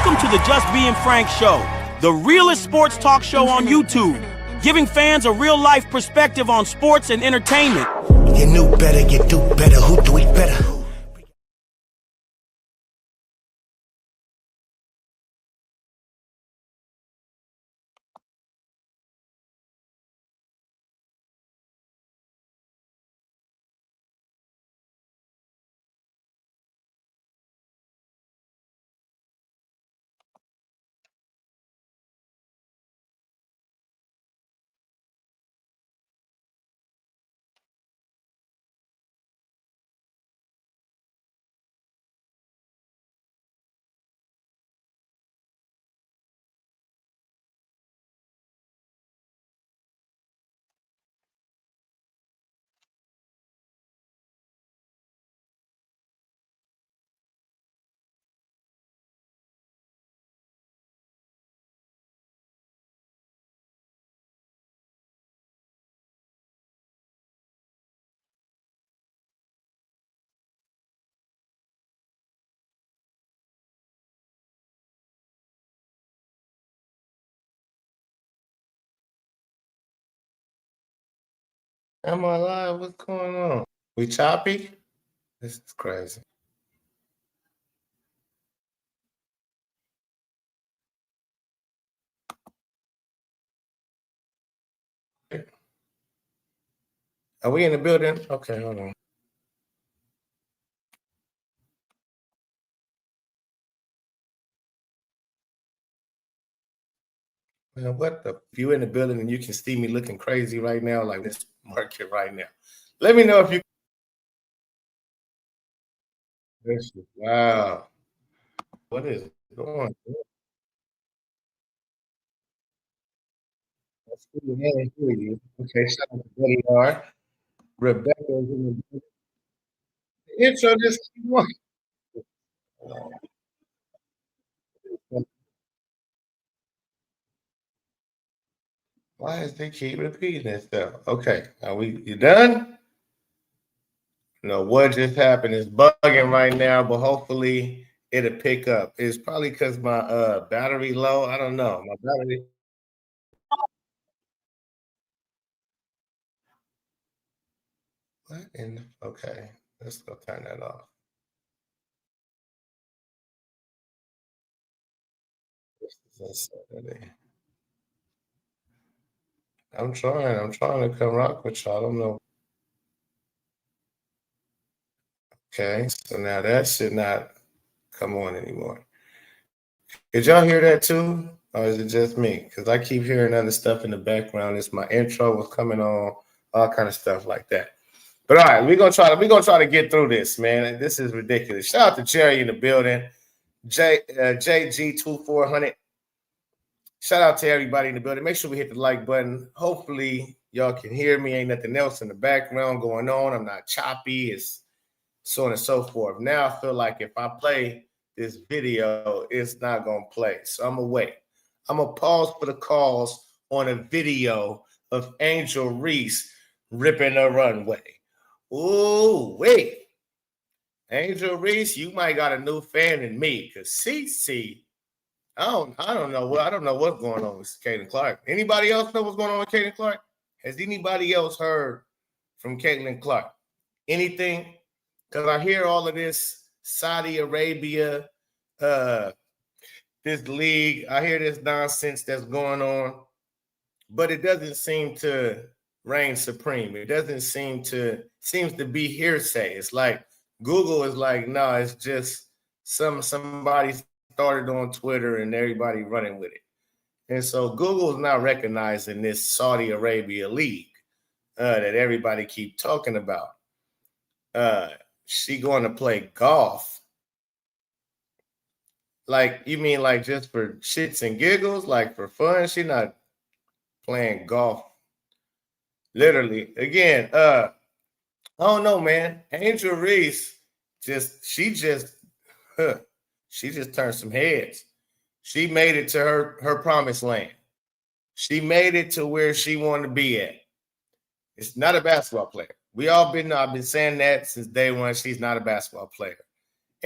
Welcome to the Just Being Frank Show, the realest sports talk show on YouTube, giving fans a real-life perspective on sports and entertainment. You knew better, you do better, who do it better? Am I live? What's going on? We choppy? This is crazy. Are we in the building? Okay, hold on. Man, what the? If you in the building and you can see me looking crazy right now, like this market right now. Let me know if you. Wow. What is going on? Let's see you. Man, hear you. Okay, shout out to Buddy R. Rebecca's in the intro. Just keep on. Why is they keep repeating this stuff? Okay, are you done? No, what just happened is bugging right now, but hopefully it'll pick up. It's probably because my battery low. I don't know. My battery. What in the, okay, let's go turn that off. This is a Saturday. I'm trying to come rock with y'all. I don't know. Okay, so now that should not come on anymore. Did y'all hear that too? Or is it just me? Because I keep hearing other stuff in the background. It's my intro was coming on, all kind of stuff like that. But all right, we're gonna try to get through this, man. This is ridiculous. Shout out to Jerry in the building, JG2400. Shout out to everybody in the building. Make sure we hit the like button. Hopefully, y'all can hear me. Ain't nothing else in the background going on. I'm not choppy. It's so on and so forth. Now I feel like if I play this video, it's not gonna play. So I'm gonna wait. I'm gonna pause for the calls on a video of Angel Reese ripping the runway. Ooh, wait. Angel Reese, you might got a new fan in me, because CC, I don't know what's going on with Caitlin Clark. Anybody else know what's going on with Caitlin Clark? Has anybody else heard from Caitlin Clark? Anything? Because I hear all of this Saudi Arabia, this league. I hear this nonsense that's going on, but it doesn't seem to reign supreme. It doesn't seems to be hearsay. It's like Google is like, no, it's just somebody started on Twitter and everybody running with it. And so Google is not recognizing this Saudi Arabia league that everybody keep talking about. She going to play golf. Like, you mean like just for shits and giggles, like for fun? She not playing golf. Literally. Again, I don't know, man. Angel Reese she just turned some heads. She made it to her promised land. She made it to where she wanted to be at. It's not a basketball player. I've been saying that since day one. She's not a basketball player.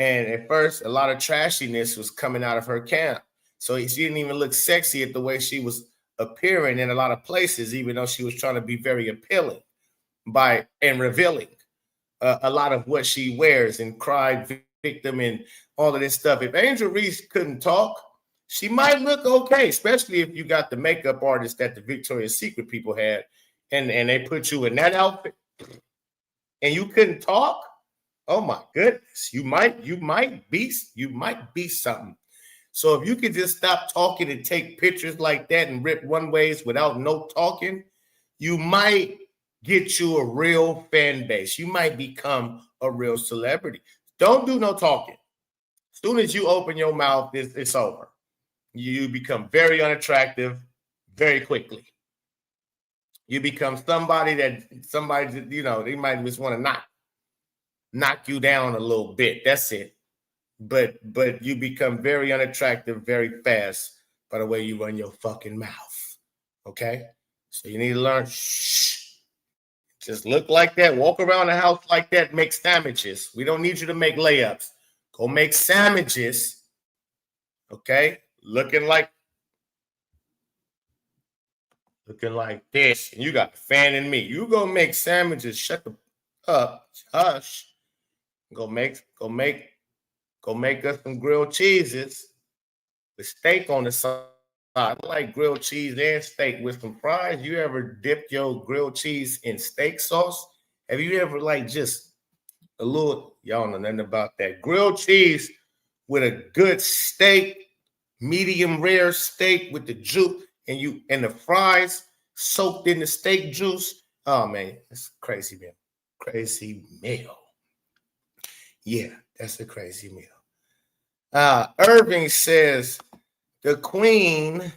And at first, a lot of trashiness was coming out of her camp. So she didn't even look sexy at the way she was appearing in a lot of places, even though she was trying to be very appealing and revealing a lot of what she wears and cried victim and all of this stuff. If Angel Reese couldn't talk, she might look okay, especially if you got the makeup artist that the Victoria's Secret people had, and they put you in that outfit and you couldn't talk. Oh my goodness, you might be something. So if you could just stop talking and take pictures like that and rip one ways without no talking, you might get you a real fan base. You might become a real celebrity. Don't do no talking. As soon as you open your mouth, it's over. You become very unattractive very quickly. You become somebody, you know, they might just want to knock you down a little bit. That's it. But you become very unattractive very fast by the way you run your fucking mouth. Okay? So you need to learn, shh. Just look like that. Walk around the house like that. Make sandwiches. We don't need you to make layups. Go make sandwiches. Okay? Looking like this. And you got a fan in me. You go make sandwiches. Shut the up. Hush. Go make us some grilled cheeses with steak on the side. I like grilled cheese and steak with some fries. You ever dipped your grilled cheese in steak sauce? Have you ever just a little, y'all know nothing about that. Grilled cheese with a good steak, medium rare steak with the juice and the fries soaked in the steak juice. Oh man, that's crazy meal. Crazy meal. Yeah, that's a crazy meal. Irving says the Queen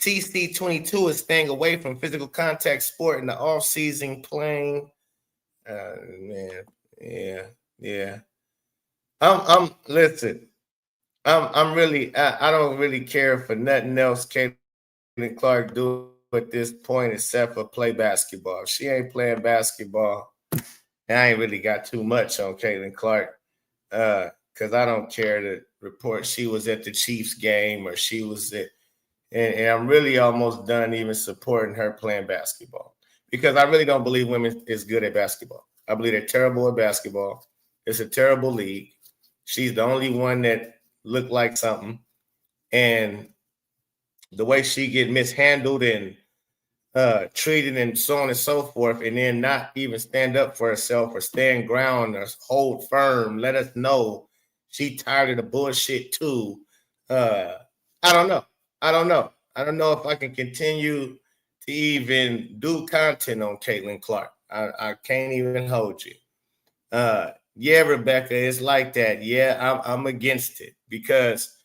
TC22 is staying away from physical contact sport in the off-season playing. Man, yeah. Listen. I'm really. I don't really care for nothing else Caitlin Clark do at this point except for play basketball. If she ain't playing basketball, and I ain't really got too much on Caitlin Clark, because I don't care to report she was at the Chiefs game or she was at, and I'm really almost done even supporting her playing basketball because I really don't believe women is good at basketball. I believe they're terrible at basketball. It's a terrible league. She's the only one that looked like something, and the way she get mishandled and treated and so on and so forth, and then not even stand up for herself or stand ground or hold firm, let us know she tired of the bullshit too. I don't know. I don't know if I can continue to even do content on Caitlin Clark. I can't even hold you. Yeah, Rebecca, it's like that. Yeah, I'm against it because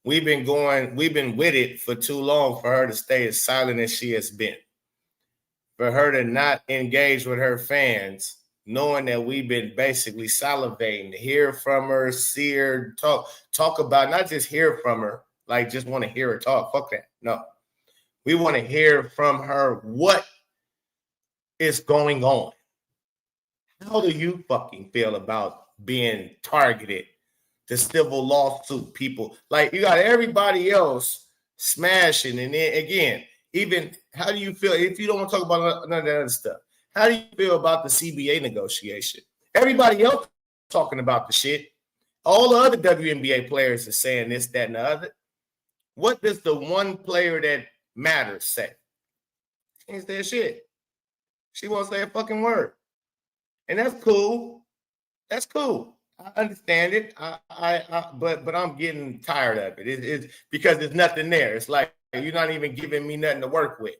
we've been with it for too long for her to stay as silent as she has been. For her to not engage with her fans, knowing that we've been basically salivating to hear from her, see her, talk about, not just hear from her, like just want to hear her talk. Fuck that. No. We want to hear from her what is going on. How do you fucking feel about being targeted, the civil lawsuit people? Like you got everybody else smashing, and then again, even how do you feel if you don't want to talk about none of that other stuff? How do you feel about the CBA negotiation? Everybody else talking about the shit. All the other WNBA players are saying this, that, and the other. What does the one player that matters say? She ain't saying shit. She won't say a fucking word. And that's cool. That's cool. I understand it. But I'm getting tired of it. It's because there's nothing there. It's like you're not even giving me nothing to work with.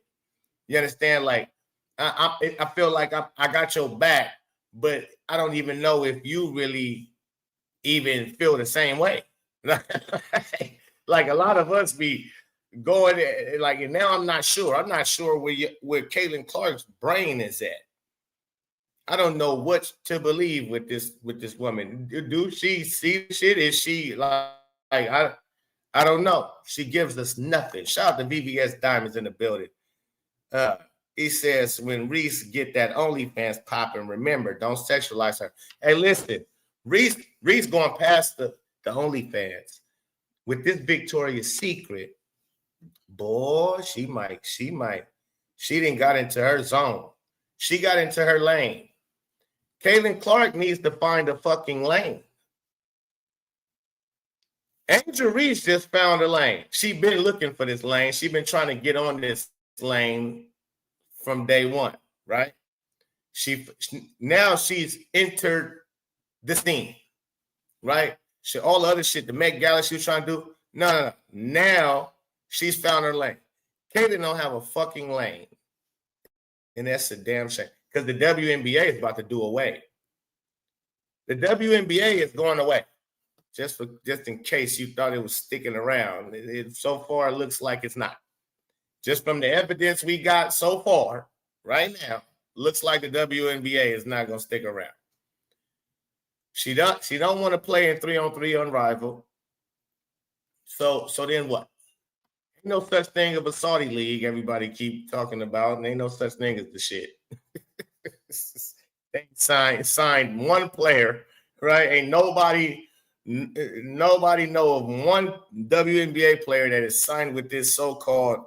You understand? Like I feel like I got your back, but I don't even know if you really even feel the same way. Like a lot of us be going like, and now I'm not sure. I'm not sure where Caitlin Clark's brain is at. I don't know what to believe with this woman. Do she see shit? Is she like I don't know. She gives us nothing. Shout out to VVS Diamonds in the building. He says when Reese get that OnlyFans popping, remember, don't sexualize her. Hey, listen, Reese going past the OnlyFans with this Victoria's Secret. Boy, she didn't got into her zone. She got into her lane. Caitlin Clark needs to find a fucking lane. Angel Reese just found a lane. She been looking for this lane. She been trying to get on this lane from day one, right? Now she's entered the scene, right? All the other shit, the Met Gala she was trying to do. No. Now she's found her lane. Caitlin don't have a fucking lane. And that's a damn shame. Because the WNBA is about to do away. The WNBA is going away. Just in case you thought it was sticking around. So far, it looks like it's not. Just from the evidence we got so far, right now, looks like the WNBA is not going to stick around. She don't want to play in 3-on-3 unrivaled. So then what? Ain't no such thing of a Saudi league everybody keep talking about, and ain't no such thing as the shit. They signed one player, right? Ain't nobody know of one WNBA player that is signed with this so-called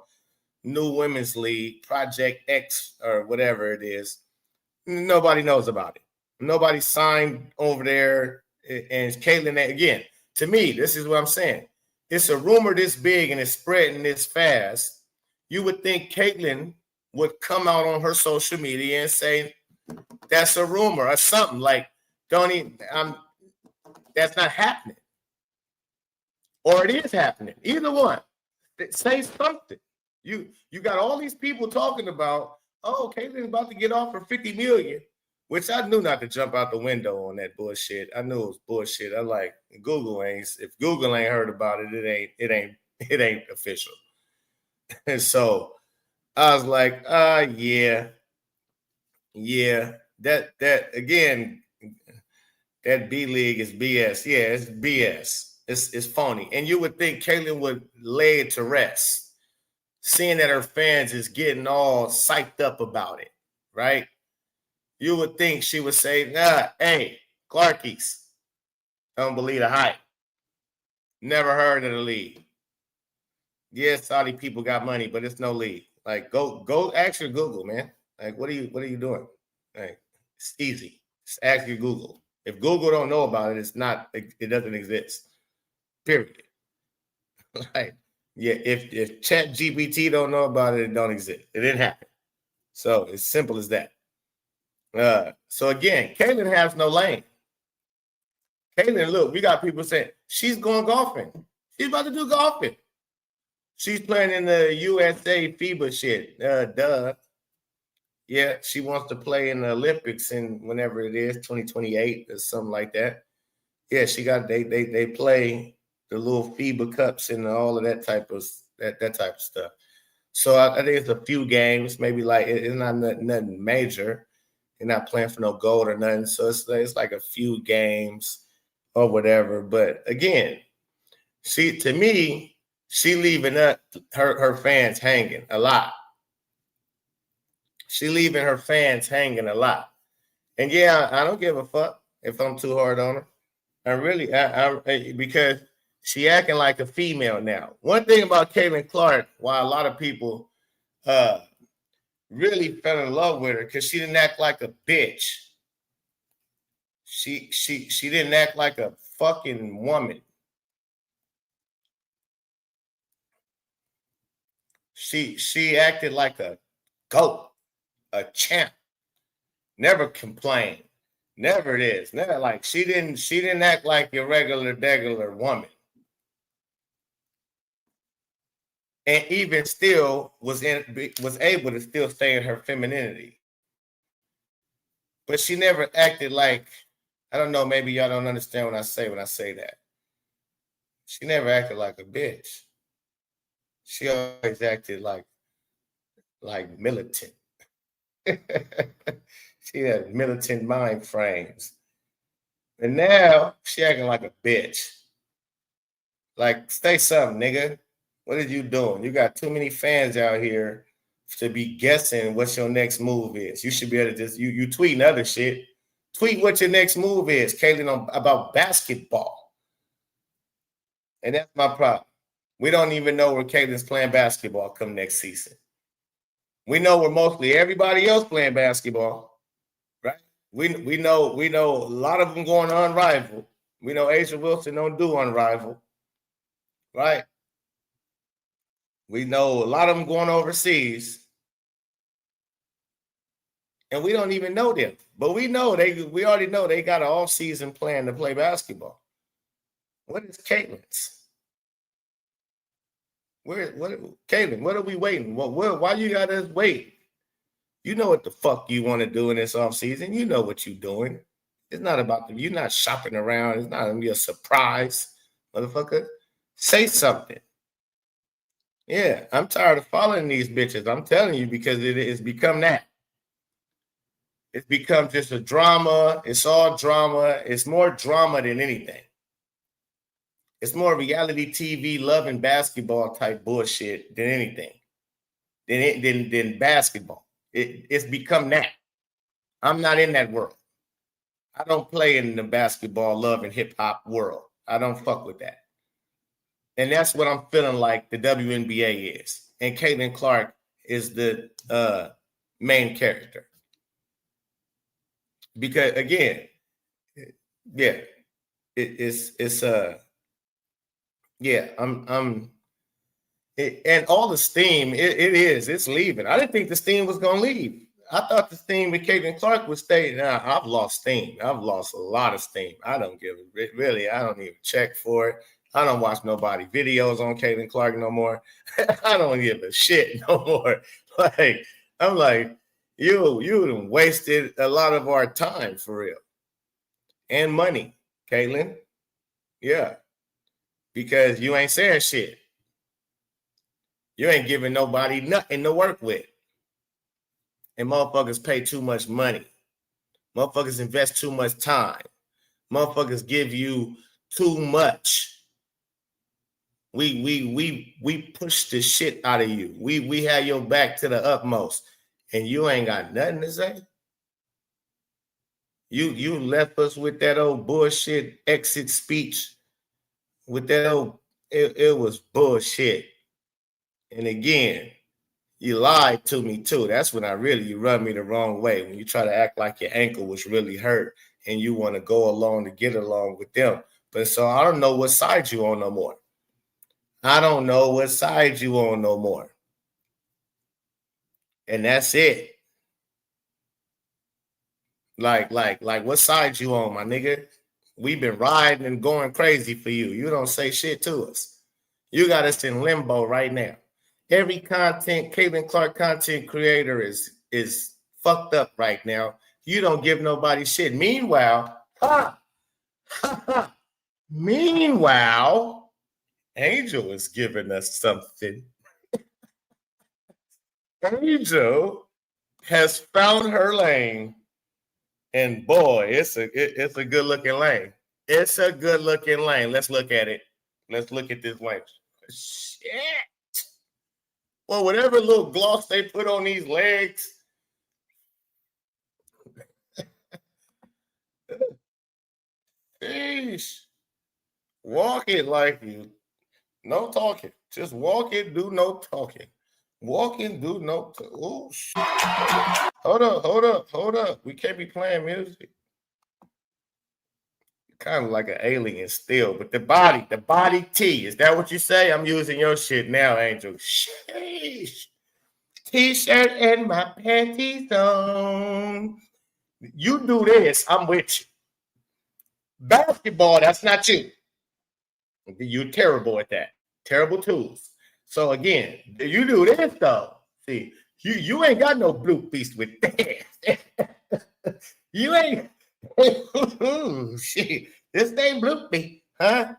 new women's league, Project X or whatever it is. Nobody knows about it. Nobody signed over there. And Caitlin, again, to me, this is what I'm saying. It's a rumor this big and it's spreading this fast. You would think Caitlin would come out on her social media and say, that's a rumor or something like, that's not happening. Or it is happening. Either one. Say something. You got all these people talking about, oh, Caitlin's about to get off for $50 million, which I knew not to jump out the window on that bullshit. I knew it was bullshit. I like if Google ain't heard about it, it ain't official. And so I was like, yeah. That again, that B League is BS. Yeah, it's BS. It's phony. And you would think Caitlin would lay it to rest, seeing that her fans is getting all psyched up about it, right? You would think she would say, hey, Clarkies, don't believe the hype. Never heard of the league. Yes, Saudi people got money, but it's no league. Like, go ask your Google, man. Like, what are you doing? Like, it's easy. Just ask your Google. If Google don't know about it, it doesn't exist. Period. Like, yeah, if ChatGPT don't know about it, it don't exist. It didn't happen. So it's simple as that. So again, Caitlin has no lane. Caitlin, look, we got people saying she's going golfing. She's about to do golfing. She's playing in the USA FIBA shit. Duh. Yeah, she wants to play in the Olympics in whenever it is, 2028 or something like that. Yeah, they play the little FIBA cups and all of that type of stuff. So I think it's a few games, maybe like it's not nothing major. They're not playing for no gold or nothing. So it's like a few games or whatever. But again, to me, she leaving her fans hanging a lot. She leaving her fans hanging a lot. And yeah, I don't give a fuck if I'm too hard on her. Because she acting like a female now. One thing about Caitlin Clark, why a lot of people really fell in love with her, because she didn't act like a bitch. She didn't act like a fucking woman. She acted like a goat, a champ. Never complained. Never it is. Never like she didn't act like your regular woman. And even still was able to still stay in her femininity. But she never acted like, I don't know, maybe y'all don't understand what I say that. She never acted like a bitch. She always acted like militant. She had militant mind frames. And now she acting like a bitch. Like, stay something, nigga. What are you doing? You got too many fans out here to be guessing what your next move is. You should be able to just, you tweeting other shit. Tweet what your next move is, Caitlin, about basketball. And that's my problem. We don't even know where Caitlin's playing basketball come next season. We know where mostly everybody else playing basketball, right? We know a lot of them going to Unrivaled. We know Asia Wilson don't do Unrivaled, right? We know a lot of them going overseas, and we don't even know them. But we already know they got an off-season plan to play basketball. What is Caitlin's? Caitlin, what are we waiting? Why you got us wait? You know what the fuck you want to do in this offseason. You know what you're doing. It's not about you're not shopping around. It's not going to be a surprise, motherfucker. Say something. Yeah, I'm tired of following these bitches. I'm telling you, because it's become that. It's become just a drama. It's all drama. It's more drama than anything. It's more reality TV, love and basketball type bullshit than anything. Than basketball. It's become that. I'm not in that world. I don't play in the basketball, love, and hip-hop world. I don't fuck with that. And that's what I'm feeling like the WNBA is. And Caitlin Clark is the main character. Because, again, yeah, and all the steam, it's leaving. I didn't think the steam was going to leave. I thought the steam with Caitlin Clark would stay. Now, I've lost steam. I've lost a lot of steam. I don't give it. Really, I don't even check for it. I don't watch nobody videos on Caitlin Clark no more. I don't give a shit no more. Like, I'm like, you done wasted a lot of our time for real. And money, Caitlin. Yeah. Because you ain't saying shit. You ain't giving nobody nothing to work with. And motherfuckers pay too much money. Motherfuckers invest too much time. Motherfuckers give you too much. We push the shit out of you. We have your back to the utmost. And you ain't got nothing to say. You left us with that old bullshit exit speech. With that old, it was bullshit. And again, you lied to me too. That's when you run me the wrong way. When you try to act like your ankle was really hurt and you want to go along to get along with them. But so I don't know what side you on no more. I don't know what side you on no more. And that's it. Like what side you on, my nigga? We've been riding and going crazy for you. You don't say shit to us. You got us in limbo right now. Every Caitlin Clark content creator is fucked up right now. You don't give nobody shit. Meanwhile, Angel is giving us something. Angel has found her lane, and boy, it's a good looking lane. It's a good looking lane. Let's look at it. Let's look at this lane. Shit. Well, whatever little gloss they put on these legs. Sheesh. Walk it like you. No talking. Just walk it, do no talking. Walk and do no oh shit. Hold up. We can't be playing music. Kind of like an alien still, but the body T. Is that what you say? I'm using your shit now, Angel. Sheesh. T-shirt and my panties on. You do this, I'm with you. Basketball, that's not you. You're terrible at that. Terrible tools. So again, you do this though. See, you ain't got no blue beast with that. You ain't. Shit, this ain't Bloopy, huh?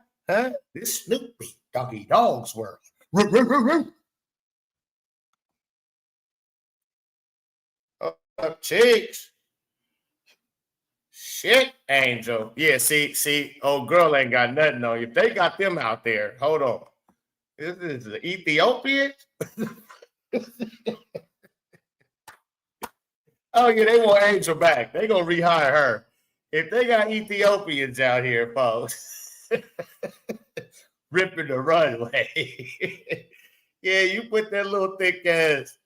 This Snoopy, Doggy Dog's world. Cheeks. Shit, Angel. Yeah, see, old girl ain't got nothing on you. If they got them out there, hold on. This is the Ethiopian. Oh yeah, they want Angel back. They gonna rehire her. If they got Ethiopians out here, folks, ripping the runway, yeah, you put that little thick ass,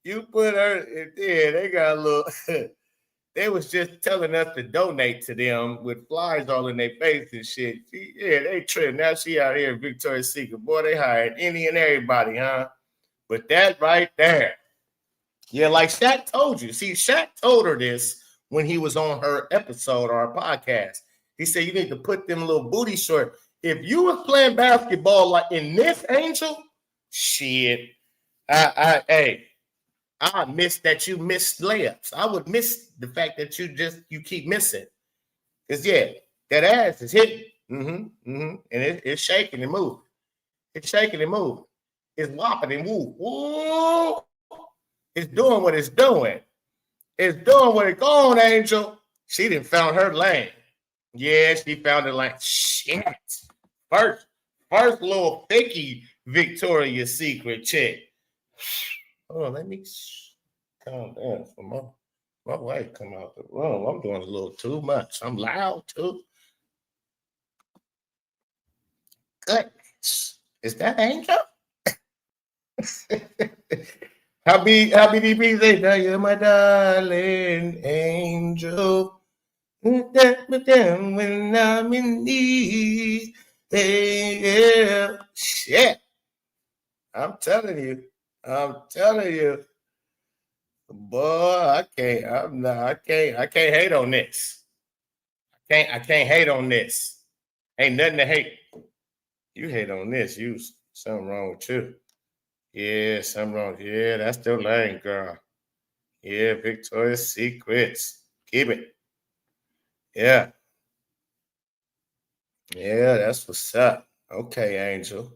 you put her, yeah, they got a little, they was just telling us to donate to them with flies all in their face and shit. They tripped. Now she out here in Victoria's Secret. Boy, they hired any and everybody, huh? But that right there, yeah, like Shaq told you. See, Shaq told her this when he was on her episode or her podcast. He said, you need to put them little booty short. If you was playing basketball like in this, Angel, shit. I miss that you missed layups. I would miss the fact that you keep missing. Because, yeah, that ass is hitting. And it's shaking and moving. It's shaking and moving. It's whopping and woo. Woo! It's doing what it's doing. It's doing what it's going, Angel. She done found her lane. Yeah, she found her lane. Shit. First little thicky Victoria's Secret chick. Hold on, let me calm down for my wife come out the room. I'm doing a little too much. I'm loud too. Goodness. Is that Angel? Happy DP say, now you're my darling angel. When I'm in need. Yeah. Shit. I'm telling you. Boy, I can't hate on this. I can't hate on this. Ain't nothing to hate. You hate on this. Something wrong with you. Yeah, something wrong. Yeah, that's the lane, girl. Yeah, Victoria's Secrets. Keep it. Yeah. Yeah, that's what's up. Okay, Angel.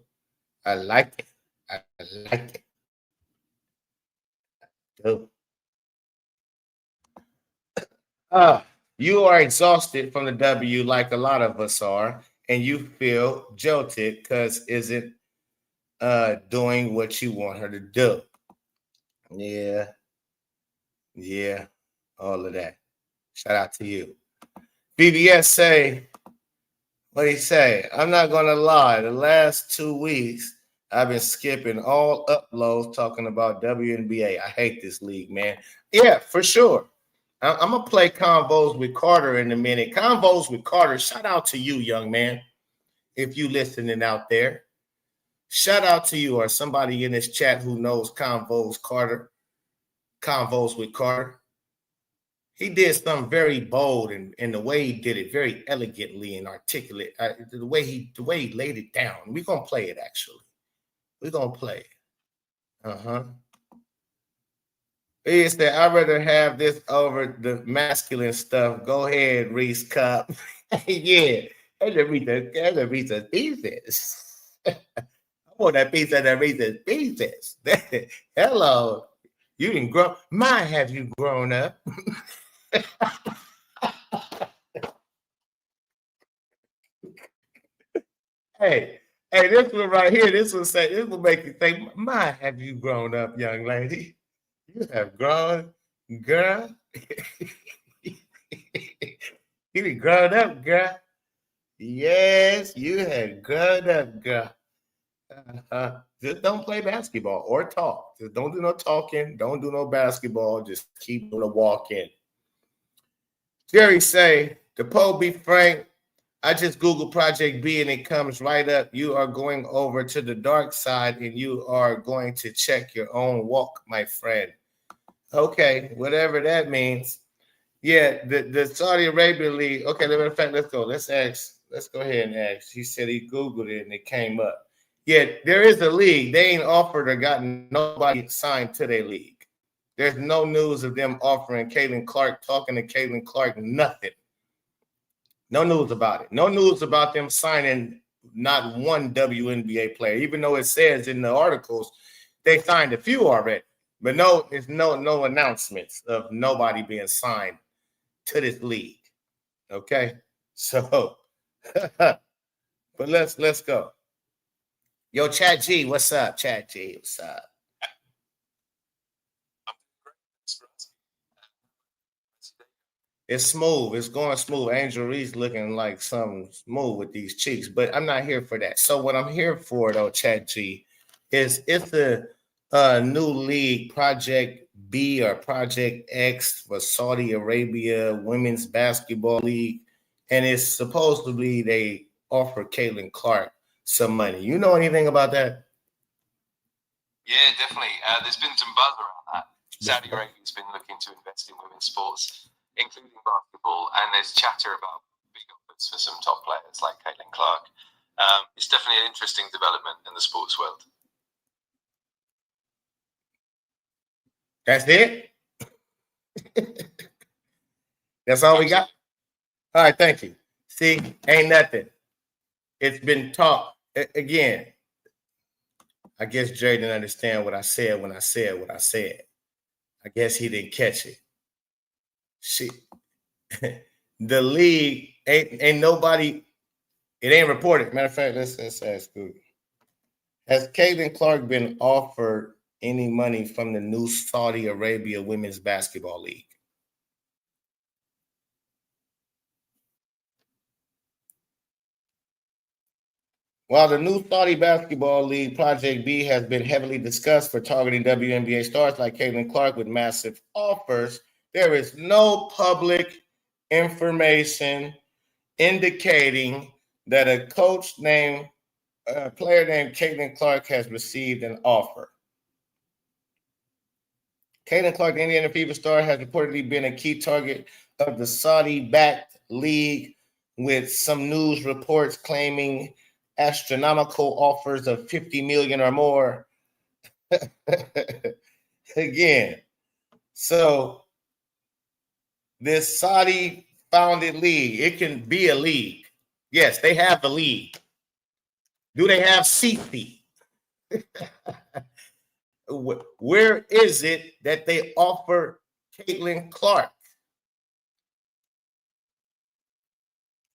I like it. I like it. You are exhausted from the W like a lot of us are, and you feel jolted because isn't doing what you want her to do. Yeah, all of that. Shout out to you. BBS say, what do he say? I'm not gonna lie, the last 2 weeks I've been skipping all uploads talking about WNBA. I hate this league, man. Yeah, for sure. I'm gonna play Convos with Carter in a minute. Convos with Carter. Shout out to you, young man. If you listening out there, shout out to you or somebody in this chat who knows Convos with Carter. He did something very bold, and the way he did it, very elegantly and articulate. The way he laid it down. We're gonna play it. Actually, we're gonna play it. He said, I'd rather have this over the masculine stuff. Go ahead, Reese Cup. Yeah, that's a Reese's Pieces. I want that piece of the Reese's Pieces. Hello. You didn't grow. My, have you grown up? Hey, this one right here, this will make you think, my, have you grown up, young lady? You have grown, girl. You done grown up, girl. Yes, you have grown up, girl. Just don't play basketball or talk. Just don't do no talking. Don't do no basketball. Just keep doing the walk-in. Jerry say, to Poe be frank, I just Google Project B and it comes right up. You are going over to the dark side and you are going to check your own walk, my friend. Okay, whatever that means. Yeah, the Saudi Arabia League. Okay, matter of fact, let's go. Let's go ahead and ask. He said he Googled it and it came up. Yeah, there is a league. They ain't offered or gotten nobody signed to their league. There's no news of them offering Caitlin Clark, talking to Caitlin Clark, nothing. No news about it. No news about them signing not one WNBA player, even though it says in the articles they signed a few already. But it's no announcements of nobody being signed to this league. Okay? So, but let's go. Yo, Chat G, what's up? Chat G, what's up? It's smooth. It's going smooth. Angel Reese looking like something smooth with these cheeks, but I'm not here for that. So what I'm here for, though, Chat G, is it's the new league, Project B or Project X for Saudi Arabia Women's Basketball League, and it's supposedly they offer Caitlin Clark some money. You know anything about that? Yeah, definitely. There's been some buzz around that. Saudi Arabia's been looking to invest in women's sports, including basketball, and there's chatter about big offers for some top players like Caitlin Clark. It's definitely an interesting development in the sports world. That's it? That's all we got? All right, thank you. See, ain't nothing. It's been talked. Again, I guess Jay didn't understand what I said when I said what I said. I guess he didn't catch it. Shit. The league ain't nobody, it ain't reported. Matter of fact, let's ask Google. Has Caitlin Clark been offered any money from the new Saudi Arabia Women's Basketball League? While the new Saudi Basketball League, Project B, has been heavily discussed for targeting WNBA stars like Caitlin Clark with massive offers, there is no public information indicating that a player named Caitlin Clark has received an offer. Caitlin Clark, the Indiana Fever star, has reportedly been a key target of the Saudi-backed league, with some news reports claiming astronomical offers of $50 million or more. Again, so this Saudi-founded league, it can be a league. Yes, they have the league. Do they have CP? Where is it that they offer Caitlin Clark?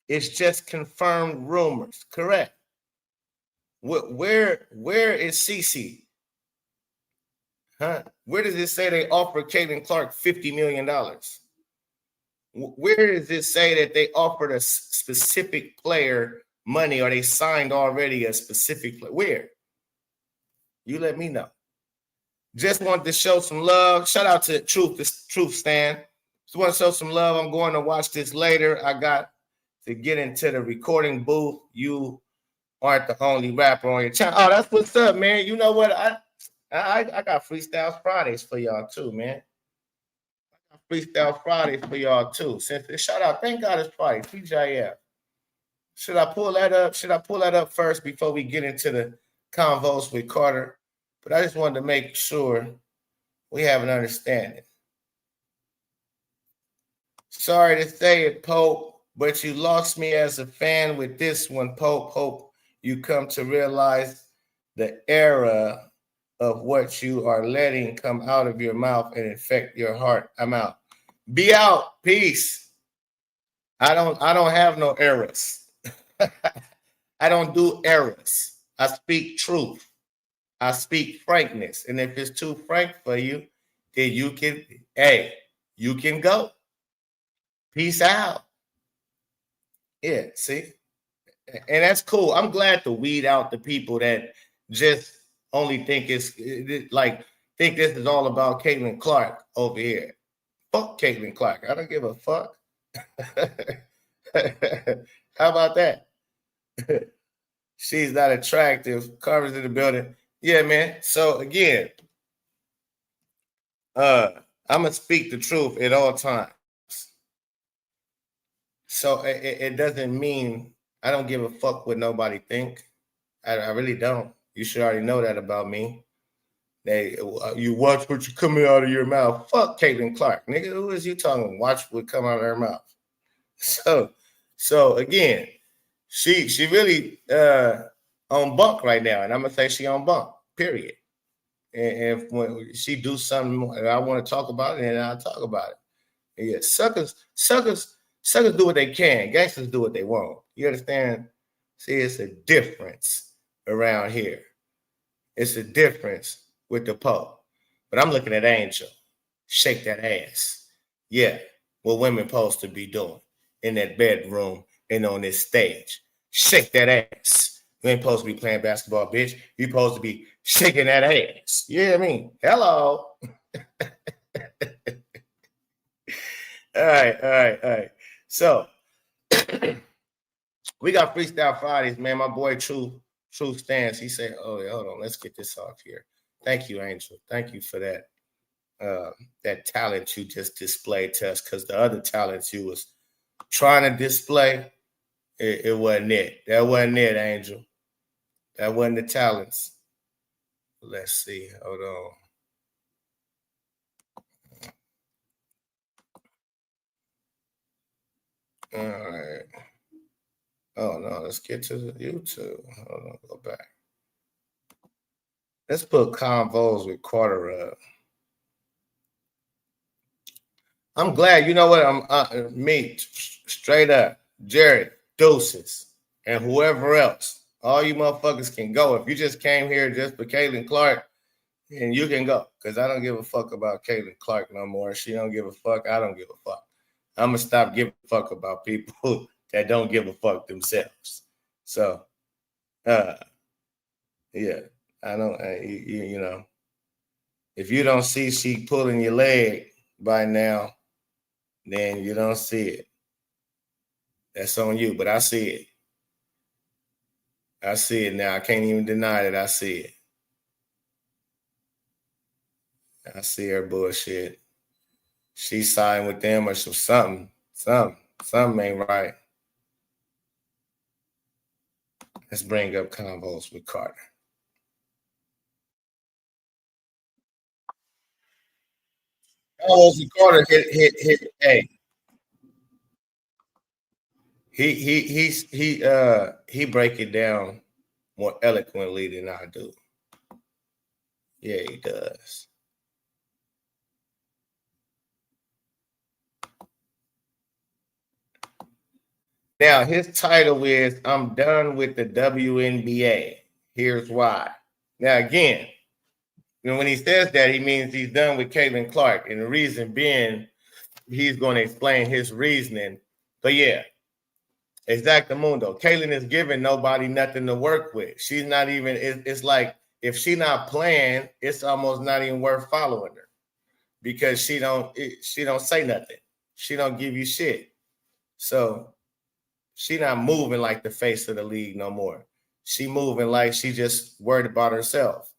It's just confirmed rumors. Correct. Where is CC? Huh? Where does it say they offer Caitlin Clark $50 million? Where does it say that they offered a specific player money, or they signed already a specific player? Where? You let me know. Just wanted to show some love. Shout out to Truth Stan. Just want to show some love. I'm going to watch this later. I got to get into the recording booth. You aren't the only rapper on your channel. Oh, that's what's up, man. You know what? I got Freestyle Fridays for y'all too, man. I got Freestyle Fridays for y'all too. Shout out. Thank God it's Friday. TJF. Should I pull that up? Should I pull that up first before we get into the convos with Carter? But I just wanted to make sure we have an understanding. Sorry to say it, Pope, but you lost me as a fan with this one, Pope. Hope you come to realize the era of what you are letting come out of your mouth and infect your heart. I'm out. Be out. Peace. I don't have no errors. I don't do errors. I speak truth. I speak frankness. And if it's too frank for you, then you can go. Peace out. Yeah, see? And that's cool. I'm glad to weed out the people that just only think think this is all about Caitlin Clark over here. Fuck Caitlin Clark. I don't give a fuck. How about that? She's not attractive. Carver's in the building. Yeah, man. So again, I'm gonna speak the truth at all times. So it doesn't mean I don't give a fuck what nobody think. I really don't. You should already know that about me. You watch what you coming out of your mouth. Fuck Caitlin Clark, nigga. Who is you talking? Watch what come out of her mouth. So again, she really on bunk right now, and I'm gonna say she on bunk. Period. And if when she do something I want to talk about it, then I'll talk about it. Yeah, suckers do what they can. Gangsters do what they want. You understand? See, it's a difference around here. It's a difference with the Pope. But I'm looking at Angel. Shake that ass. Yeah. what women supposed to be doing in that bedroom and on this stage. Shake that ass. You ain't supposed to be playing basketball, bitch. You supposed to be shaking that ass. You know what I mean? Hello. All right. So we got Freestyle Fridays, man. My boy True Stance. He said, "Oh, yeah, hold on, let's get this off here." Thank you, Angel. Thank you for that. That talent you just displayed to us, because the other talents you was trying to display, it wasn't it. That wasn't it, Angel. That wasn't the talents. Let's see. Hold on. All right. Oh no, let's get to the YouTube. Hold on, go back. Let's put Convos with Quarter up. I'm glad. You know what? I'm me straight up, Jared, Deuces, and whoever else. All you motherfuckers can go. If you just came here just for Caitlin Clark, and you can go, because I don't give a fuck about Caitlin Clark no more. She don't give a fuck. I don't give a fuck. I'm gonna stop giving a fuck about people that don't give a fuck themselves. So, yeah, I don't. You know, if you don't see she pulling your leg by now, then you don't see it. That's on you, but I see it. I see it now. I can't even deny that I see it. I see her bullshit. She's siding with them or something. Something ain't right. Let's bring up Convos with Carter. Convos with Carter hit. Hey, he break it down more eloquently than I do. Yeah, he does. Now, his title is "I'm done with the WNBA. Here's why." Now, again, when he says that, he means he's done with Caitlin Clark. And the reason being, he's going to explain his reasoning. But yeah, exactamundo. Caitlin is giving nobody nothing to work with. She's not even, it's like, if she's not playing, it's almost not even worth following her, because she don't say nothing. She don't give you shit. So she not moving like the face of the league no more. She moving like she just worried about herself.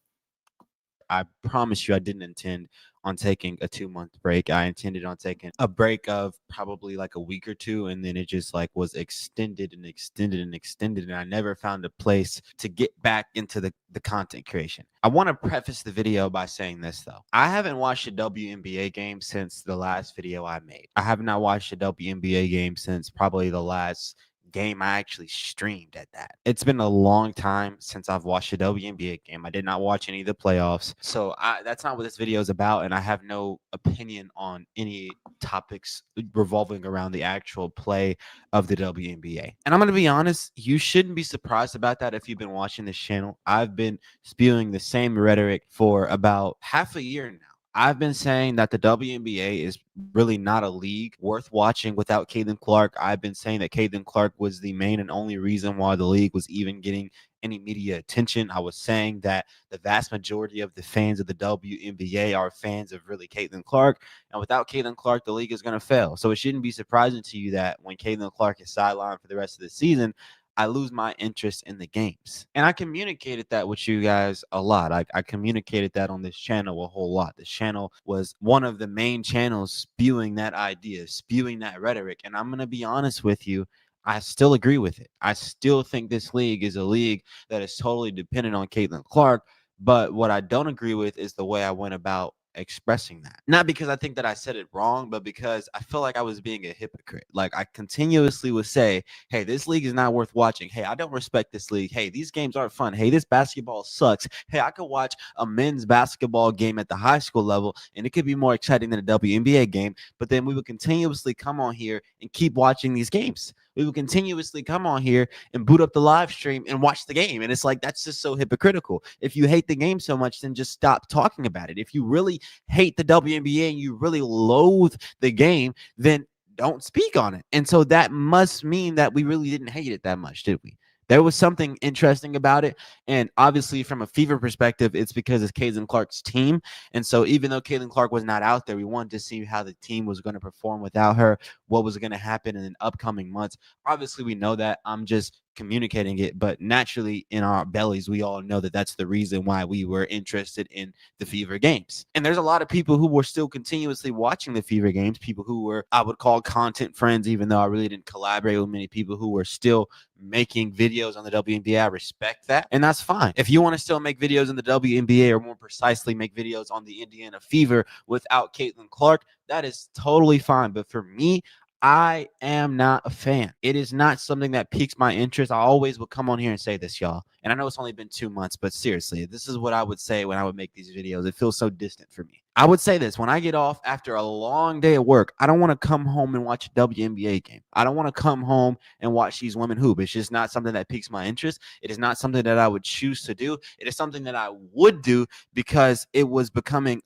I promise you, I didn't intend on taking a 2-month break. I intended on taking a break of probably like a week or two, and then it just like was extended and extended and extended, and I never found a place to get back into the content creation. I want to preface the video by saying this though. I haven't watched a WNBA game since the last video I made. I have not watched a WNBA game since probably the last game I actually streamed at that. It's been a long time since I've watched a WNBA game. I did not watch any of the playoffs. So that's not what this video is about, and I have no opinion on any topics revolving around the actual play of the WNBA. And I'm going to be honest, you shouldn't be surprised about that if you've been watching this channel. I've been spewing the same rhetoric for about half a year now. I've been saying that the WNBA is really not a league worth watching without Caitlin Clark. I've been saying that Caitlin Clark was the main and only reason why the league was even getting any media attention. I was saying that the vast majority of the fans of the WNBA are fans of really Caitlin Clark, and without Caitlin Clark, the league is going to fail. So it shouldn't be surprising to you that when Caitlin Clark is sidelined for the rest of the season, I lose my interest in the games. And I communicated that with you guys a lot. I communicated that on this channel a whole lot. This channel was one of the main channels spewing that idea, spewing that rhetoric. And I'm going to be honest with you, I still agree with it. I still think this league is a league that is totally dependent on Caitlin Clark. But what I don't agree with is the way I went about expressing that. Not because I think that I said it wrong, but because I feel like I was being a hypocrite. Like I continuously would say, hey, this league is not worth watching. Hey, I don't respect this league. Hey, these games aren't fun. Hey, this basketball sucks. Hey, I could watch a men's basketball game at the high school level and it could be more exciting than a WNBA game. But then we would continuously come on here and keep watching these games. We would continuously come on here and boot up the live stream and watch the game. And it's like, that's just so hypocritical. If you hate the game so much, then just stop talking about it. If you really hate the WNBA and you really loathe the game, then don't speak on it. And so that must mean that we really didn't hate it that much, did we? There was something interesting about it. And obviously, from a Fever perspective, it's because it's Caitlin Clark's team. And so even though Caitlin Clark was not out there, we wanted to see how the team was going to perform without her, what was going to happen in the upcoming months. Obviously, we know that. I'm just communicating it, but naturally in our bellies, we all know that that's the reason why we were interested in the Fever games. And there's a lot of people who were still continuously watching the Fever games, people who were, I would call content friends, even though I really didn't collaborate with many people who were still making videos on the WNBA. I respect that. And that's fine. If you want to still make videos in the WNBA, or more precisely make videos on the Indiana Fever without Caitlin Clark, that is totally fine. But for me, I am not a fan. It is not something that piques my interest. I always would come on here and say this, y'all. And I know it's only been 2 months, but seriously, this is what I would say when I would make these videos. It feels so distant for me. I would say this: when I get off after a long day at work, I don't want to come home and watch a WNBA game. I don't want to come home and watch these women hoop. It's just not something that piques my interest. It is not something that I would choose to do. It is something that I would do because it was becoming,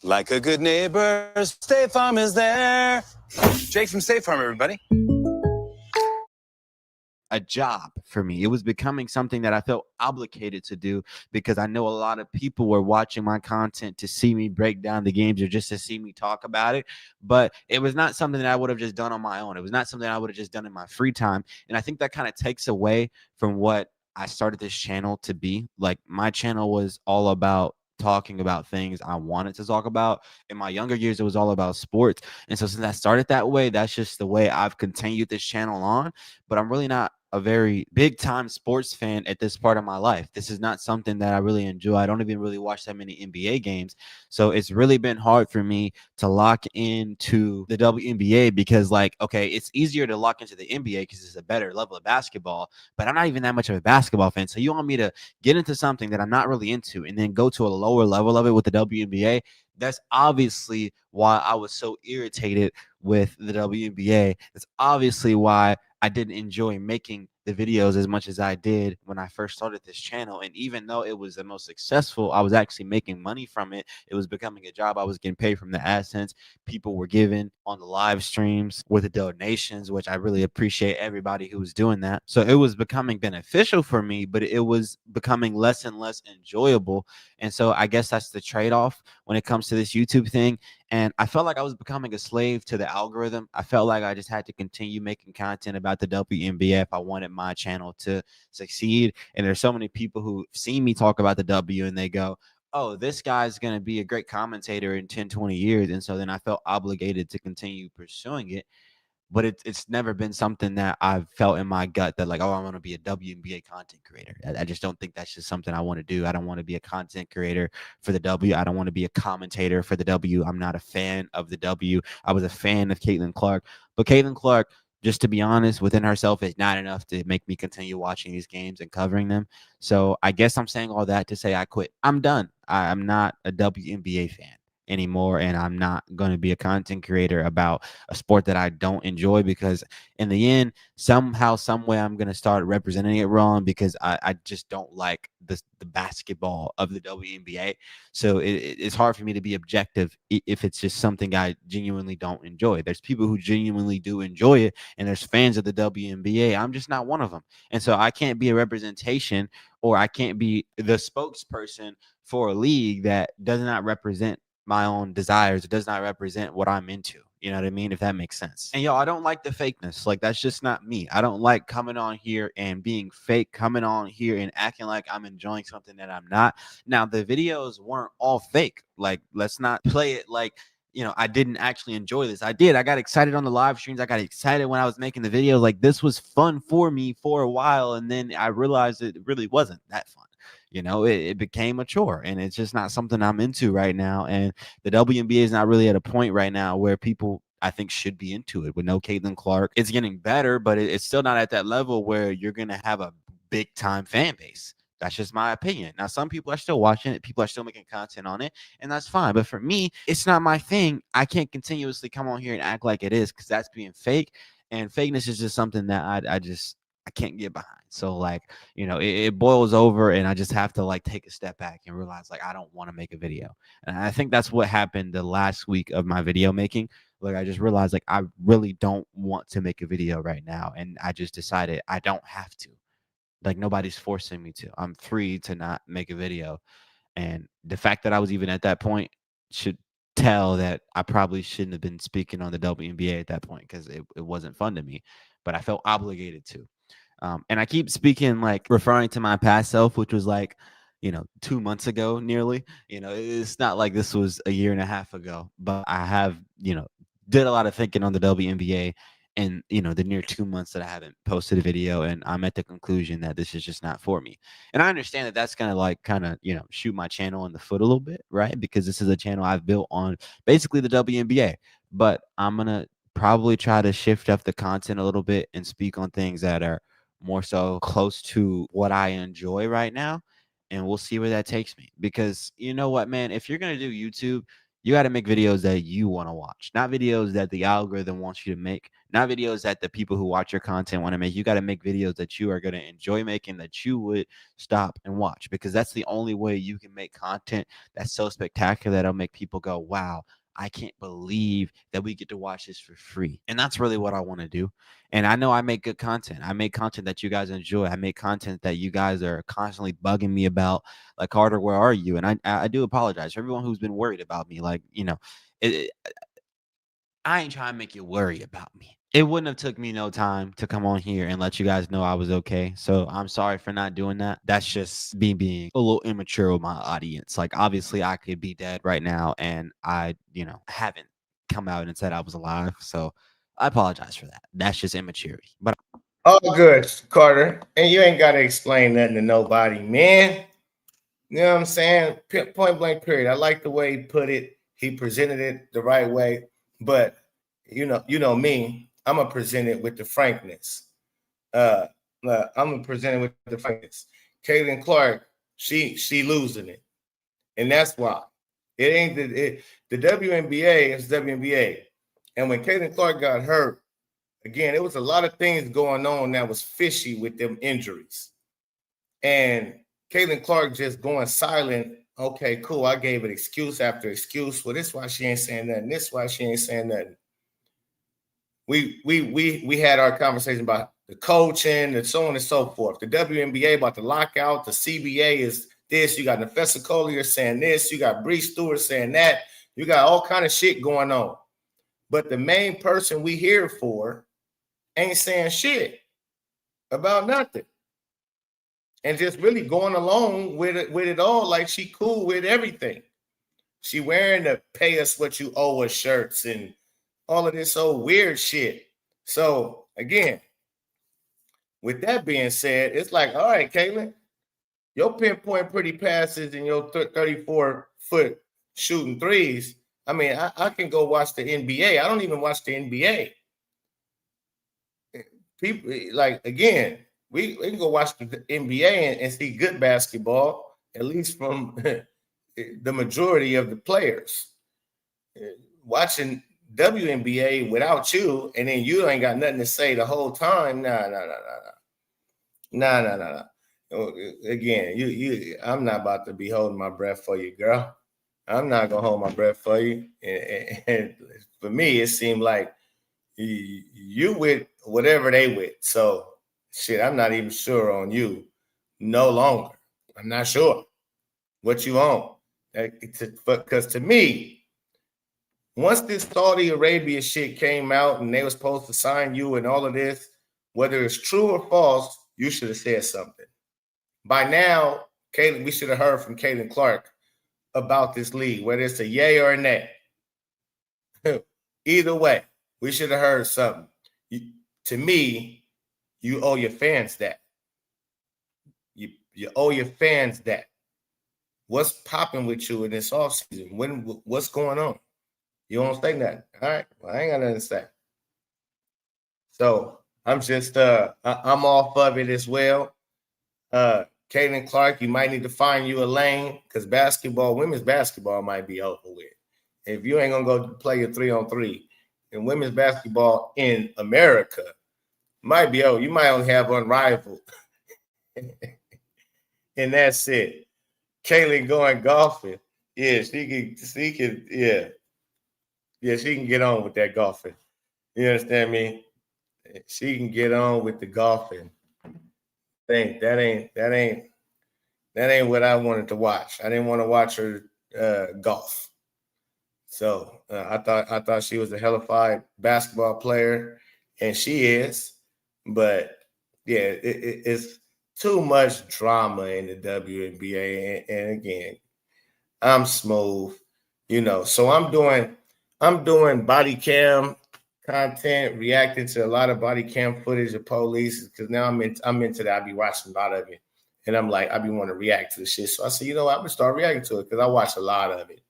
like a good neighbor, State Farm is there. Jake from State Farm, everybody. a job for me. It was becoming something that I felt obligated to do because I know a lot of people were watching my content to see me break down the games or just to see me talk about it. But it was not something that I would have just done on my own. It was not something I would have just done in my free time. And I think that kind of takes away from what I started this channel to be. Like, my channel was all about talking about things I wanted to talk about. In my younger years, it was all about sports. And so since I started that way, that's just the way I've continued this channel on. But I'm really not a very big time sports fan at this part of my life. This is not something that I really enjoy. I don't even really watch that many NBA games. So it's really been hard for me to lock into the WNBA because, like, okay, it's easier to lock into the NBA because it's a better level of basketball, but I'm not even that much of a basketball fan. So you want me to get into something that I'm not really into and then go to a lower level of it with the WNBA? That's obviously why I was so irritated with the WNBA. That's obviously why I didn't enjoy making the videos as much as I did when I first started this channel. And even though it was the most successful, I was actually making money from it. It was becoming a job. I was getting paid from the AdSense people were giving on the live streams with the donations, which I really appreciate everybody who was doing that. So it was becoming beneficial for me, but it was becoming less and less enjoyable. And so I guess that's the trade-off when it comes to this YouTube thing. And I felt like I was becoming a slave to the algorithm. I felt like I just had to continue making content about the WNBA if I wanted my channel to succeed. And there's so many people who see me talk about the W and they go, oh, this guy's going to be a great commentator in 10, 20 years. And so then I felt obligated to continue pursuing it. But it's never been something that I've felt in my gut that, like, oh, I want to be a WNBA content creator. I just don't think that's just something I want to do. I don't want to be a content creator for the W. I don't want to be a commentator for the W. I'm not a fan of the W. I was a fan of Caitlin Clark. But Caitlin Clark, just to be honest, within herself is not enough to make me continue watching these games and covering them. So I guess I'm saying all that to say I quit. I'm done. I'm not a WNBA fan anymore, and I'm not going to be a content creator about a sport that I don't enjoy, because in the end, somehow, some way, I'm going to start representing it wrong because I just don't like the basketball of the WNBA. So it's hard for me to be objective if it's just something I genuinely don't enjoy. There's people who genuinely do enjoy it, and there's fans of the WNBA. I'm just not one of them. And so I can't be a representation, or I can't be the spokesperson for a league that does not represent my own desires. It does not represent what I'm into. You know what I mean? If that makes sense. And y'all, I don't like the fakeness. Like, that's just not me. I don't like coming on here and being fake, coming on here and acting like I'm enjoying something that I'm not. Now, the videos weren't all fake. Like, let's not play it like, you know, I didn't actually enjoy this. I did. I got excited on the live streams. I got excited when I was making the video. Like, this was fun for me for a while. And then I realized it really wasn't that fun. You know, it became a chore, and it's just not something I'm into right now. And the WNBA is not really at a point right now where people, I think, should be into it. With no Caitlin Clark, it's getting better, but it's still not at that level where you're going to have a big time fan base. That's just my opinion. Now, some people are still watching it. People are still making content on it, and that's fine. But for me, it's not my thing. I can't continuously come on here and act like it is, because that's being fake. And fakeness is just something that I can't get behind. So, like, you know, it boils over, and I just have to, like, take a step back and realize, like, I don't want to make a video. And I think that's what happened the last week of my video making. Like, I just realized, like, I really don't want to make a video right now. And I just decided I don't have to. Like, nobody's forcing me to. I'm free to not make a video. And the fact that I was even at that point should tell that I probably shouldn't have been speaking on the WNBA at that point, because it wasn't fun to me. But I felt obligated to. And I keep speaking, like, referring to my past self, which was like, 2 months ago, nearly. It's not like this was a year and a half ago, but I have, did a lot of thinking on the WNBA in, the near 2 months that I haven't posted a video. And I'm at the conclusion that this is just not for me. And I understand that that's going to, like, kind of, shoot my channel in the foot a little bit, right? Because this is a channel I've built on basically the WNBA. But I'm going to probably try to shift up the content a little bit and speak on things that are more so close to what I enjoy right now. And we'll see where that takes me. Because you know what, man, if you're going to do YouTube, you got to make videos that you want to watch, not videos that the algorithm wants you to make, not videos that the people who watch your content want to make. You got to make videos that you are going to enjoy making, that you would stop and watch, because that's the only way you can make content that's so spectacular that'll make people go, wow, I can't believe that we get to watch this for free. And that's really what I want to do. And I know I make good content. I make content that you guys enjoy. I make content that you guys are constantly bugging me about. Like, Carter, where are you? And I do apologize for everyone who's been worried about me. Like, it, I ain't trying to make you worry about me. It wouldn't have took me no time to come on here and let you guys know I was okay. So I'm sorry for not doing that. That's just me being a little immature with my audience. Like, obviously I could be dead right now, and I, haven't come out and said I was alive. So I apologize for that. That's just immaturity. But All good, Carter. And you ain't got to explain nothing to nobody, man. You know what I'm saying? Point blank, period. I like the way he put it. He presented it the right way. But you know me, I'm gonna present it with the frankness. I'm gonna present it with the frankness. Caitlin Clark, she losing it, and that's why it ain't the WNBA is WNBA. And when Caitlin Clark got hurt, again, it was a lot of things going on that was fishy with them injuries, and Caitlin Clark just going silent. Okay, cool. I gave it excuse after excuse. Well, this is why she ain't saying nothing. This is why she ain't saying nothing. We had our conversation about the coaching and so on and so forth. The WNBA about the lockout. The CBA is this. You got Nafessa Collier saying this. You got Bree Stewart saying that. You got all kind of shit going on. But the main person we here for ain't saying shit about nothing. And just really going along with it all, like she cool with everything. She wearing the pay us what you owe us shirts and all of this old weird shit. So again, with that being said, it's like, all right, Caitlin, your pinpoint pretty passes and your 34-foot shooting threes. I mean, I can go watch the NBA. I don't even watch the NBA. People, like, again, we can go watch the NBA and see good basketball, at least from the majority of the players. Watching WNBA without you, and then you ain't got nothing to say the whole time. Nah. Again, I'm not about to be holding my breath for you, girl. I'm not gonna hold my breath for you. And for me, it seemed like you with whatever they with. So shit, I'm not even sure on you no longer. I'm not sure what you on. Because to me, once this Saudi Arabia shit came out and they were supposed to sign you and all of this, whether it's true or false, you should have said something. By now, Caitlin, we should have heard from Caitlin Clark about this league, whether it's a yay or a nay. Either way, we should have heard something. To me, you owe your fans that. You owe your fans that. What's popping with you in this offseason? What's going on? You don't say nothing. All right. Well, I ain't got nothing to say. So I'm just I'm off of it as well. Caitlin Clark, you might need to find you a lane because women's basketball might be over with. If you ain't gonna go play your 3-on-3, and women's basketball in America might be over. You might only have Unrivaled. And that's it. Caitlin going golfing. Yeah, she could, yeah. she can get on with that golfing. You understand me? She can get on with the golfing. That ain't what I wanted to watch. I didn't want to watch her golf. So I thought she was a hellified basketball player, and she is. But yeah, it's too much drama in the WNBA. And again, I'm smooth, So I'm doing body cam content, reacting to a lot of body cam footage of police because now I'm into that. I be watching a lot of it, and I'm like, I be want to react to the shit. So I said, I'm gonna start reacting to it because I watch a lot of it,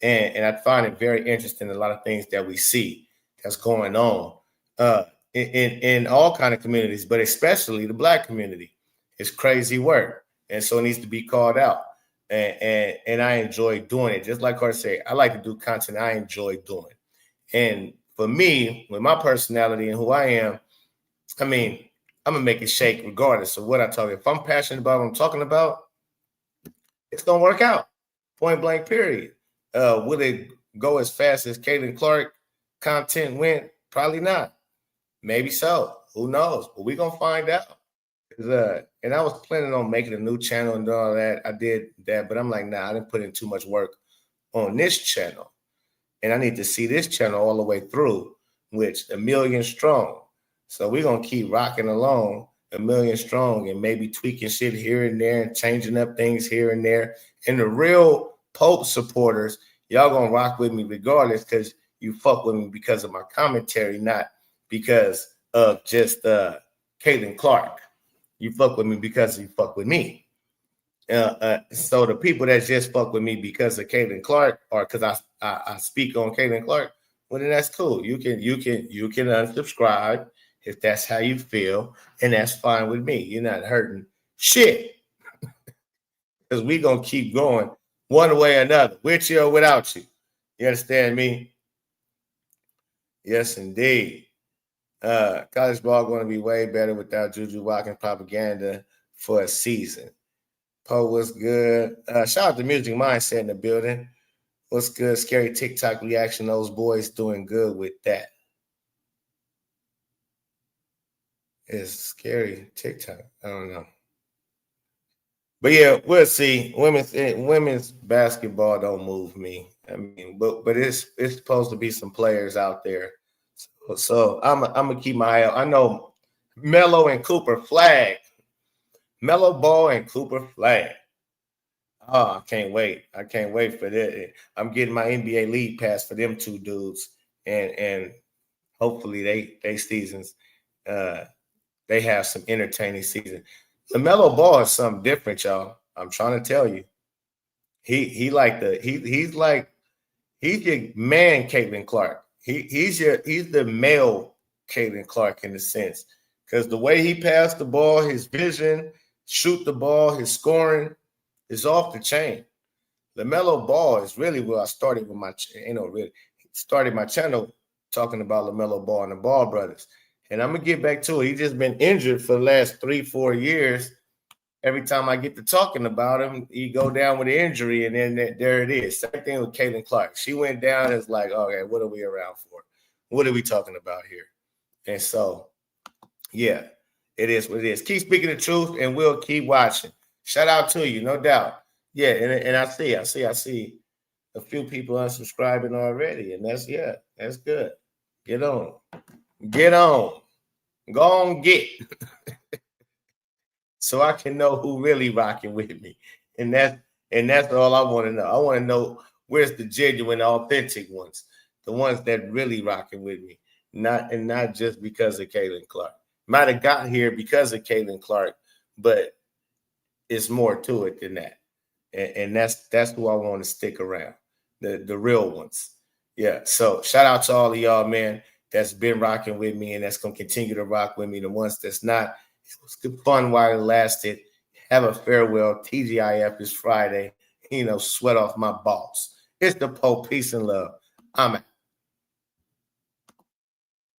and I find it very interesting. A lot of things that we see that's going on in all kind of communities, but especially the Black community. It's crazy work, and so it needs to be called out. And I enjoy doing it. Just like I say, I like to do content I enjoy doing. And for me, with my personality and who I am, I'm gonna make it shake regardless of what I talk. If I'm passionate about what I'm talking about, it's gonna work out. Point blank, period. Will it go as fast as Caitlin Clark content went? Probably not. Maybe so. Who knows? But we're gonna find out. And I was planning on making a new channel and all that. I did that, but I'm like, nah, I didn't put in too much work on this channel. And I need to see this channel all the way through, which 1 million strong. So we're going to keep rocking along 1 million strong and maybe tweaking shit here and there and changing up things here and there. And the real Pope supporters, y'all going to rock with me regardless because you fuck with me because of my commentary, not because of just Caitlin Clark. You fuck with me because you fuck with me. So the people that just fuck with me because of Caitlin Clark or because I speak on Caitlin Clark, well then that's cool. You can unsubscribe if that's how you feel, and that's fine with me. You're not hurting shit because we gonna keep going one way or another, with you or without you. You understand me? Yes, indeed. College ball going to be way better without Juju Watkins propaganda for a season. Poe, what's good? Shout out to Music Mindset in the building. What's good? Scary TikTok reaction. Those boys doing good with that. It's scary TikTok. I don't know. But yeah, we'll see. Women's basketball don't move me. But it's supposed to be some players out there. So I'm gonna keep my eye out. I know Melo and Cooper flag. Melo Ball and Cooper flag. Oh, I can't wait. I can't wait for that. I'm getting my NBA league pass for them two dudes. And hopefully they seasons they have some entertaining season. LaMelo Ball is something different, y'all. I'm trying to tell you. He's your man, Caitlin Clark. He's the male Caitlin Clark in a sense. Because the way he passed the ball, his vision, shoot the ball, his scoring is off the chain. LaMelo Ball is really where I started with my, started my channel talking about LaMelo Ball and the Ball brothers. And I'm going to get back to it. He's just been injured for the last 3-4 years. Every time I get to talking about him, he go down with an injury, and then there it is. Same thing with Caitlin Clark. She went down and it's like, okay, what are we around for? What are we talking about here? And so, yeah, it is what it is. Keep speaking the truth, and we'll keep watching. Shout out to you, no doubt. Yeah, and I see a few people unsubscribing already, and that's good. Get on. Go on, get. So I can know who really rocking with me. And that's all I want to know. I want to know where's the genuine, authentic ones, the ones that really rocking with me, not just because of Caitlin Clark. Might have got here because of Caitlin Clark, but it's more to it than that. And that's who I want to stick around, the real ones. Yeah. So shout out to all of y'all, man, that's been rocking with me and that's gonna continue to rock with me. The ones that's not. It was good fun while it lasted. Have a farewell. TGIF is Friday. Sweat off my balls. It's the Pope. Peace and love. I'm out.